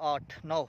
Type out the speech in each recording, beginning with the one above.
8-9,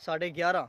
11:30।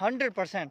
100%।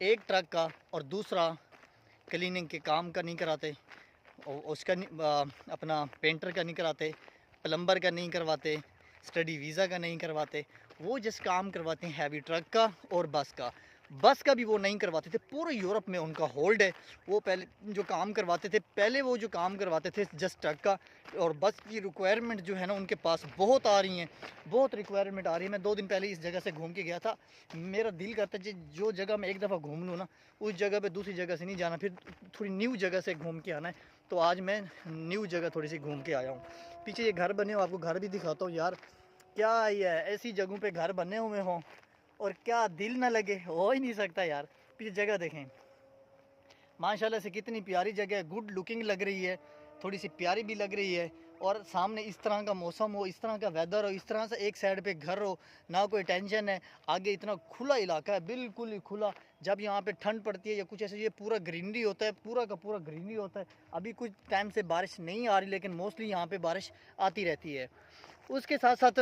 ایک ٹرک کا اور دوسرا کلیننگ کے کام کا نہیں کراتے، اس کا اپنا پینٹر کا نہیں کراتے، پلمبر کا نہیں کرواتے، اسٹڈی ویزا کا نہیں کرواتے، وہ جس کام کرواتے ہیں ہیوی ٹرک کا اور بس کا بھی وہ نہیں کرواتے تھے۔ پورے یورپ میں ان کا ہولڈ ہے، وہ پہلے جو کام کرواتے تھے، وہ جو کام کرواتے تھے جسٹ ٹرک کا اور بس کی ریکوائرمنٹ جو ہے نا ان کے پاس بہت آ رہی ہیں، بہت ریکوائرمنٹ آ رہی ہے۔ میں 2 دن پہلے اس جگہ سے گھوم کے گیا تھا، میرا دل کرتا ہے جو جگہ میں ایک دفعہ گھوم لوں نا، اس جگہ پہ دوسری جگہ سے نہیں جانا، پھر تھوڑی نیو جگہ سے گھوم کے آنا ہے۔ تو آج میں نیو جگہ تھوڑی سی گھوم کے آیا ہوں۔ پیچھے یہ گھر بنے ہو، آپ کو گھر بھی دکھاتا ہوں یار، کیا یہ ایسی جگہوں پہ گھر بنے ہوئے ہوں اور کیا دل نہ لگے، ہو ہی نہیں سکتا یار۔ پیچھے جگہ دیکھیں ماشاءاللہ سے کتنی پیاری جگہ ہے، گڈ لکنگ لگ رہی ہے، تھوڑی سی پیاری بھی لگ رہی ہے، اور سامنے اس طرح کا موسم ہو، اس طرح کا ویدر ہو، اس طرح سے ایک سائڈ پہ گھر ہو، نہ کوئی ٹینشن ہے، آگے اتنا کھلا علاقہ ہے، بالکل ہی کھلا۔ جب یہاں پہ ٹھنڈ پڑتی ہے یا کچھ ایسے، یہ پورا گرینری ہوتا ہے، پورا کا پورا گرینری ہوتا ہے۔ ابھی کچھ ٹائم سے بارش نہیں آ رہی، لیکن موسٹلی یہاں پہ بارش آتی رہتی ہے۔ اس کے ساتھ ساتھ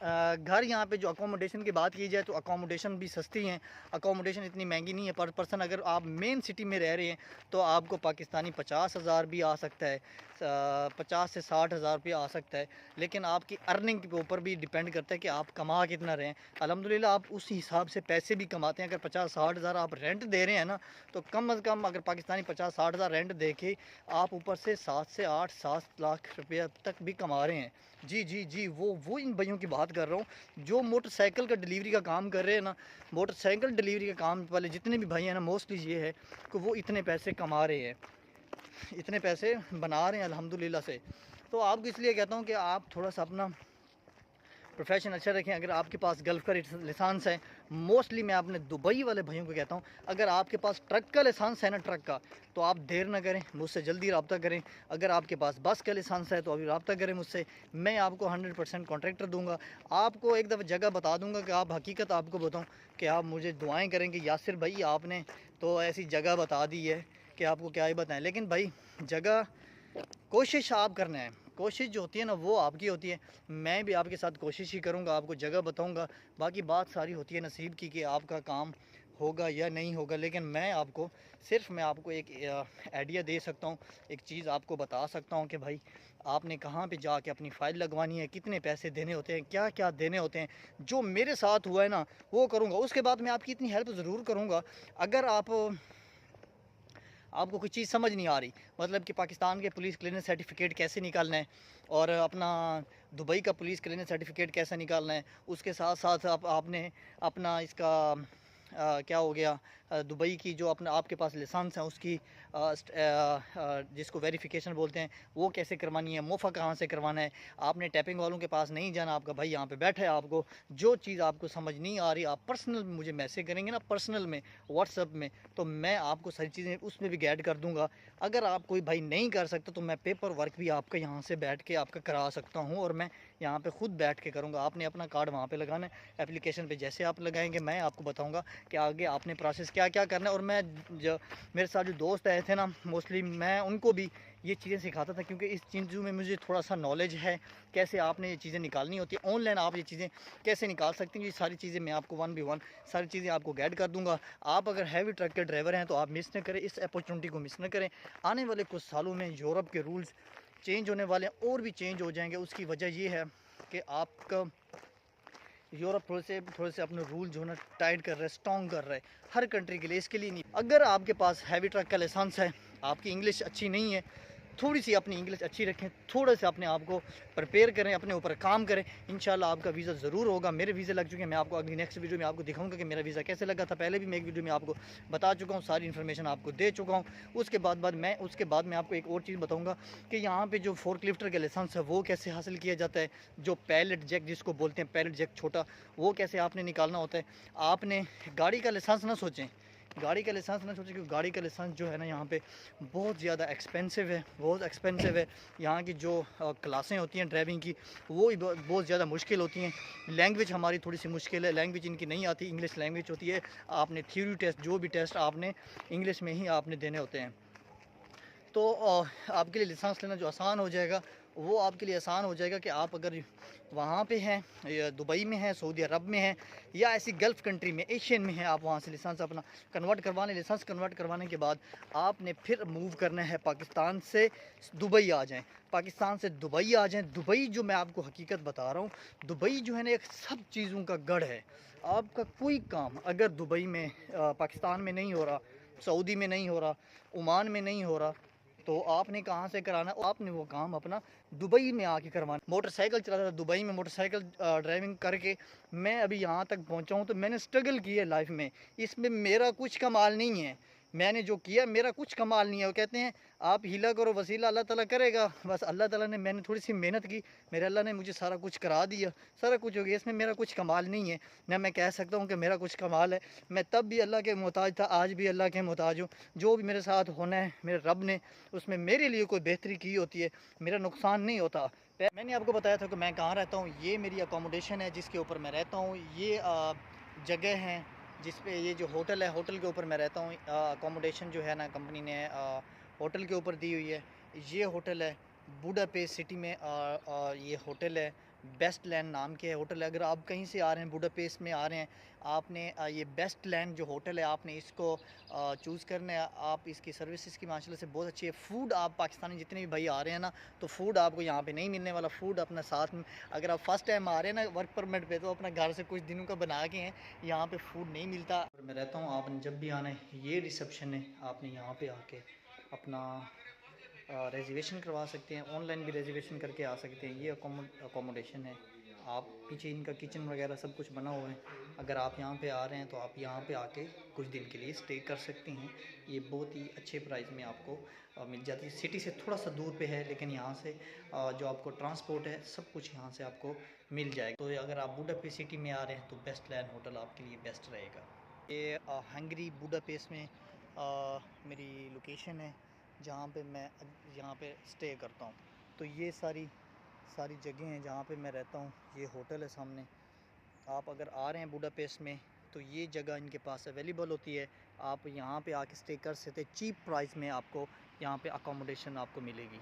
گھر یہاں پہ جو اکوموڈیشن کی بات کی جائے تو اکوموڈیشن بھی سستی ہیں، اکوموڈیشن اتنی مہنگی نہیں ہے پر پرسن۔ اگر آپ مین سٹی میں رہ رہے ہیں تو آپ کو پاکستانی 50,000 بھی آ سکتا ہے، 50 سے 60,000 روپیہ آ سکتا ہے، لیکن آپ کی ارننگ کے اوپر بھی ڈیپینڈ کرتا ہے کہ آپ کما کتنا رہے ہیں۔ الحمدللہ آپ اس حساب سے پیسے بھی کماتے ہیں۔ اگر 50-60 ہزار آپ رینٹ دے رہے ہیں نا، تو کم از کم اگر پاکستانی 50-60 ہزار رینٹ دے کے آپ اوپر سے 7 لاکھ روپیہ تک بھی کما رہے ہیں۔ جی وہ ان بھائیوں کی بات کر رہا ہوں جو موٹر سائیکل کا ڈیلیوری کا کام کر رہے ہیں نا، موٹر سائیکل ڈیلیوری کا کام والے جتنے بھی بھائی ہیں نا، موسٹلی یہ ہے کہ وہ اتنے پیسے کما رہے ہیں، اتنے پیسے بنا رہے ہیں الحمدللہ سے۔ تو آپ کو اس لیے کہتا ہوں کہ آپ تھوڑا سا اپنا پروفیشن اچھا رکھیں۔ اگر آپ کے پاس گلف کا لائسنس ہے، موسٹلی میں اپنے دبئی والے بھائیوں کو کہتا ہوں، اگر آپ کے پاس ٹرک کا لائسنس ہے نا، ٹرک کا، تو آپ دیر نہ کریں، مجھ سے جلدی رابطہ کریں۔ اگر آپ کے پاس بس کا لائسنس ہے تو ابھی رابطہ کریں مجھ سے، میں آپ کو 100% کانٹریکٹر دوں گا۔ آپ کو ایک دفعہ جگہ بتا دوں گا کہ آپ حقیقت آپ کو بتاؤں کہ آپ مجھے دعائیں کریں کہ یاسر بھائی آپ نے تو ایسی جگہ بتا دی ہے کہ آپ کو کیا ہی بتائیں۔ لیکن بھائی جگہ کوشش آپ کرنا ہے، کوشش جو ہوتی ہے نا وہ آپ کی ہوتی ہے۔ میں بھی آپ کے ساتھ کوشش ہی کروں گا، آپ کو جگہ بتاؤں گا، باقی بات ساری ہوتی ہے نصیب کی کہ آپ کا کام ہوگا یا نہیں ہوگا۔ لیکن میں آپ کو ایک آئیڈیا دے سکتا ہوں، ایک چیز آپ کو بتا سکتا ہوں کہ بھائی آپ نے کہاں پہ جا کے اپنی فائل لگوانی ہے، کتنے پیسے دینے ہوتے ہیں، کیا کیا دینے ہوتے ہیں۔ جو میرے ساتھ ہوا ہے نا وہ کروں گا، اس کے بعد میں آپ کی اتنی ہیلپ ضرور کروں گا۔ اگر آپ کو کوئی چیز سمجھ نہیں آ رہی، مطلب کہ پاکستان کے پولیس کلیئرنس سرٹیفکیٹ کیسے نکالنا ہے اور اپنا دبئی کا پولیس کلیئرنس سرٹیفکیٹ کیسے نکالنا ہے، اس کے ساتھ ساتھ آپ نے اپنا اس کا کیا ہو گیا، دبئی کی جو آپ کے پاس لائسنس ہیں اس کی جس کو ویریفیکیشن بولتے ہیں وہ کیسے کروانی ہے، موفا کہاں سے کروانا ہے۔ آپ نے ٹیپنگ والوں کے پاس نہیں جانا، آپ کا بھائی یہاں پہ بیٹھا ہے، آپ کو جو چیز آپ کو سمجھ نہیں آ رہی آپ پرسنل مجھے میسیج کریں گے نا، پرسنل میں واٹس ایپ میں، تو میں آپ کو ساری چیزیں اس میں بھی گائیڈ کر دوں گا۔ اگر آپ کوئی بھائی نہیں کر سکتا تو میں پیپر ورک بھی آپ کا یہاں سے بیٹھ کے آپ کا کرا سکتا ہوں، اور میں یہاں پہ خود بیٹھ کے کروں گا۔ آپ نے اپنا کارڈ وہاں پہ لگانا ہے، اپلیکیشن پہ جیسے آپ لگائیں گے میں آپ کو بتاؤں گا کہ آگے آپ نے پروسیس کیا کیا کرنا ہے۔ اور میں جو میرے ساتھ جو دوست آئے تھے نا، موسٹلی میں ان کو بھی یہ چیزیں سکھاتا تھا، کیونکہ اس چیزوں میں مجھے تھوڑا سا نالج ہے کیسے آپ نے یہ چیزیں نکالنی ہوتی ہیں، آن لائن آپ یہ چیزیں کیسے نکال سکتے ہیں۔ یہ ساری چیزیں میں آپ کو 1 by 1 ساری چیزیں آپ کو گائیڈ کر دوں گا۔ آپ اگر ہیوی ٹرک کے ڈرائیور ہیں تو آپ مس نہ کریں، اس اپورچونٹی کو مس نہ کریں۔ آنے والے کچھ سالوں میں یورپ کے رولز چینج ہونے والے ہیں، اور بھی چینج ہو جائیں گے۔ اس کی وجہ یہ ہے کہ آپ کا یورپ تھوڑے سے اپنے رول جو ہے نا ٹائٹ کر رہا ہے، اسٹرانگ کر رہا ہے ہر کنٹری کے لیے، اس کے لیے نہیں۔ اگر آپ کے پاس ہیوی ٹرک کا لائسنس ہے، آپ کی انگلش اچھی نہیں ہے، تھوڑی سی اپنی انگلش اچھی رکھیں، تھوڑا سا اپنے آپ کو پریپیئر کریں، اپنے اوپر کام کریں، انشاءاللہ آپ کا ویزا ضرور ہوگا۔ میرے ویزے لگ چکے ہیں، میں آپ کو اگلی نیکسٹ ویڈیو میں آپ کو دکھاؤں گا کہ میرا ویزا کیسے لگا تھا۔ پہلے بھی میں ایک ویڈیو میں آپ کو بتا چکا ہوں، ساری انفارمیشن آپ کو دے چکا ہوں۔ اس کے بعد میں آپ کو ایک اور چیز بتاؤں گا کہ یہاں پہ جو فورک لفٹر کا لائسنس ہے وہ کیسے حاصل کیا جاتا ہے، جو پیلٹ جیک جس کو بولتے ہیں، پیلٹ جیک چھوٹا، وہ کیسے آپ نے نکالنا ہوتا ہے۔ آپ نے گاڑی کا لائسنس نہ سوچیں، کیونکہ گاڑی کا لائسنس جو ہے نا یہاں پہ بہت زیادہ ایکسپینسو ہے، یہاں کی جو کلاسیں ہوتی ہیں ڈرائیونگ کی وہ بہت زیادہ مشکل ہوتی ہیں۔ لینگویج ہماری تھوڑی سی مشکل ہے، لینگویج ان کی نہیں آتی، انگلش لینگویج ہوتی ہے۔ آپ نے تھیوری ٹیسٹ، جو بھی ٹیسٹ آپ نے انگلش میں ہی آپ نے دینے ہوتے ہیں۔ تو آپ کے لیے لائسنس لینا جو آسان ہو جائے گا وہ آپ کے لیے آسان ہو جائے گا کہ آپ اگر وہاں پہ ہیں، یا دبئی میں ہیں، سعودی عرب میں ہیں، یا ایسی گلف کنٹری میں، ایشین میں ہیں، آپ وہاں سے لائسنس اپنا کنورٹ کروا لیں۔ لائسنس کنورٹ کروانے کے بعد آپ نے پھر موو کرنا ہے پاکستان سے دبئی آ جائیں، پاکستان سے دبئی آ جائیں۔ دبئی جو میں آپ کو حقیقت بتا رہا ہوں، دبئی جو ہے نا ایک سب چیزوں کا گڑھ ہے۔ آپ کا کوئی کام اگر دبئی میں پاکستان میں نہیں ہو رہا، سعودی میں نہیں ہو رہا، عمان میں نہیں ہو رہا، تو آپ نے کہاں سے کرانا؟ آپ نے وہ کام اپنا دبئی میں آ کے کروانا۔ موٹر سائیکل چلاتا تھا دبئی میں، موٹر سائیکل ڈرائیونگ کر کے میں ابھی یہاں تک پہنچا ہوں، تو میں نے سٹرگل کی ہے لائف میں۔ اس میں میرا کچھ کمال نہیں ہے، میں نے جو کیا میرا کچھ کمال نہیں ہے۔ وہ کہتے ہیں آپ ہیلا کرو وسیلہ اللہ تعالیٰ کرے گا، بس اللہ تعالیٰ نے، میں نے تھوڑی سی محنت کی، میرے اللہ نے مجھے سارا کچھ کرا دیا، سارا کچھ ہو گیا۔ اس میں میرا کچھ کمال نہیں ہے، نہ میں کہہ سکتا ہوں کہ میرا کچھ کمال ہے۔ میں تب بھی اللہ کے محتاج تھا، آج بھی اللہ کے محتاج ہوں۔ جو بھی میرے ساتھ ہونا ہے میرے رب نے اس میں میرے لیے کوئی بہتری کی ہوتی ہے، میرا نقصان نہیں ہوتا۔ میں نے آپ کو بتایا تھا کہ میں کہاں رہتا ہوں، یہ میری اکوموڈیشن ہے جس کے اوپر میں رہتا ہوں۔ یہ جگہ ہیں جس پہ یہ جو ہوٹل ہے، ہوٹل کے اوپر میں رہتا ہوں۔ اکوموڈیشن جو ہے نا کمپنی نے ہوٹل کے اوپر دی ہوئی ہے۔ یہ ہوٹل ہے بوڈا پیسٹ سٹی میں، یہ ہوٹل ہے بیسٹ لینڈ نام کے ہوٹل ہے۔ اگر آپ کہیں سے آ رہے ہیں بوڈا پیسٹ میں آ رہے ہیں، آپ نے یہ بیسٹ لینڈ جو ہوٹل ہے آپ نے اس کو چوز کرنا ہے۔ آپ اس کی سروسز کی ماشاءاللہ سے بہت اچھی ہے۔ فوڈ آپ پاکستانی جتنے بھی بھائی آ رہے ہیں نا، تو فوڈ آپ کو یہاں پہ نہیں ملنے والا۔ فوڈ اپنا ساتھ میں، اگر آپ فرسٹ ٹائم آ رہے ہیں نا ورک پرمٹ پہ، تو اپنا گھر سے کچھ دنوں کا بنا کے ہیں، یہاں پہ فوڈ نہیں ملتا۔ میں رہتا ہوں، آپ نے جب بھی آنا ہے، یہ ریسیپشن ہے، آپ نے یہاں پہ آ کے اپنا ریزرویشن کروا سکتے ہیں، آن لائن بھی ریزرویشن کر کے آ سکتے ہیں۔ یہ اکوموڈیشن ہے، آپ پیچھے ان کا کچن وغیرہ سب کچھ بنا ہوا ہے۔ اگر آپ یہاں پہ آ رہے ہیں تو آپ یہاں پہ آ کے کچھ دن کے لیے سٹے کر سکتے ہیں۔ یہ بہت ہی اچھے پرائز میں آپ کو مل جاتی ہے۔ سٹی سے تھوڑا سا دور پہ ہے، لیکن یہاں سے جو آپ کو ٹرانسپورٹ ہے سب کچھ یہاں سے آپ کو مل جائے گا۔ تو اگر آپ بوڈا پیسٹ سٹی میں آ رہے ہیں تو بیسٹ لینڈ ہوٹل آپ کے لیے بیسٹ رہے گا۔ یہ ہنگری بوڈا پیسٹ میں میری لوکیشن ہے جہاں پہ میں یہاں پہ سٹے کرتا ہوں۔ تو یہ ساری جگہیں ہیں جہاں پہ میں رہتا ہوں۔ یہ ہوٹل ہے سامنے۔ آپ اگر آ رہے ہیں بوڈا پیسٹ میں تو یہ جگہ ان کے پاس اویلیبل ہوتی ہے، آپ یہاں پہ آ کے سٹے کر سکتے ہیں۔ چیپ پرائز میں آپ کو یہاں پہ اکوموڈیشن آپ کو ملے گی۔